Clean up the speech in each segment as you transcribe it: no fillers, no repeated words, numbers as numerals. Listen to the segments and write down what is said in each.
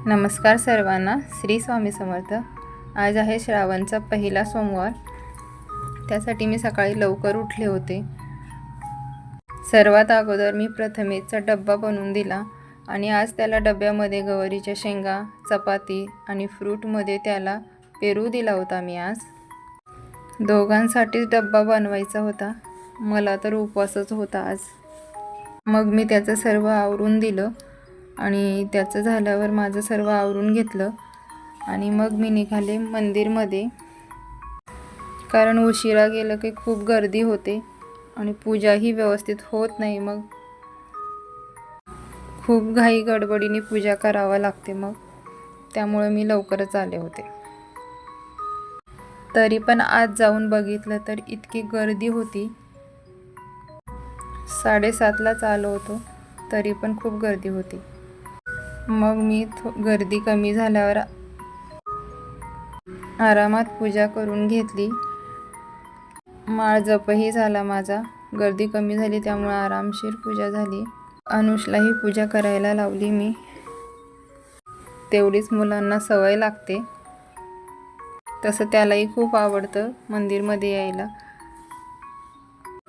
नमस्कार सर्वांना, श्री स्वामी समर्थ। आज आहे श्रावणचा पहिला सोमवार। त्यासाठी मी सकाळी लवकर उठले होते। सर्वात अगोदर मी प्रथमेशचा डब्बा बनवून दिला आणि आज त्याला डब्यामध्ये गवारीच्या शेंगा, चपाती आणि फ्रूटमध्ये त्याला पेरू दिला होता मी आज। दोघांसाठीच डब्बा बनवायचा होता, मला तर उपवासच होता आज। मग मी त्याचं सर्व आवरून दिलं आणि त्याचं झाल्यावर माझं सर्व आवरून घेतलं आणि मग मी निघाले मंदिरमध्ये, कारण उशिरा गेलं की खूप गर्दी होते आणि पूजाही व्यवस्थित होत नाही। मग खूप घाई गडबडीने पूजा करावी लागते, मग त्यामुळे मी लवकरच आले होते। तरी पण आज जाऊन बघितलं तर इतकी गर्दी होती। 7:30लाच आलो होतो, तरी पण खूप गर्दी होती। मग मी गर्दी कमी झाल्यावर आरामात पूजा करून घेतली। माळ जपही झाला माझा, गर्दी कमी झाली त्यामुळे आरामशीर पूजा झाली। अनुषलाही पूजा करायला लावली मी, तेवढीच मुलांना सवय लागते। तसं त्यालाही खूप आवडतं मंदिरमध्ये यायला।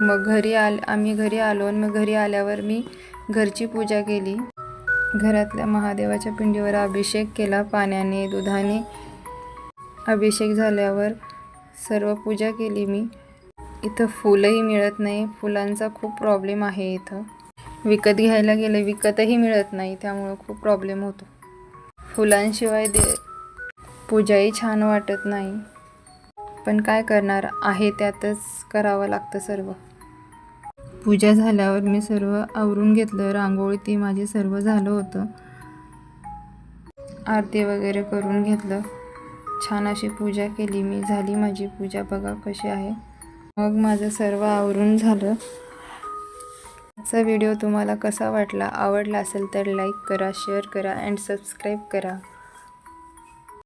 मग आम्ही घरी आलो आणि मग घरी आल्यावर मी घरची पूजा केली। घरातल्या महादेवाच्या पिंडीवर अभिषेक केला, पाण्याने दुधाने अभिषेक झाल्यावर सर्व पूजा केली मी। इथं फुलंही मिळत नाही, फुलांचा खूप प्रॉब्लेम आहे इथं। विकत घ्यायला गेलं विकतही मिळत नाही, त्यामुळं खूप प्रॉब्लेम होतो। फुलांशिवाय पूजाही छान वाटत नाही, पण काय करणार आहे, त्यातच करावं लागतं सर्व। पूजा झाल्यावर मी सर्व आवरून घेतलं, रांगोळी ती माझी सर्व झालं होतं। आरती वगैरे करून घेतलं, छान अशी पूजा केली मी। झाली माझी पूजा, बघा कशी आहे। मग माझं सर्व आवरून झालं। आजचा व्हिडिओ तुम्हाला कसा वाटला? आवडला असेल तर लाईक करा, शेअर करा अँड सबस्क्राईब करा।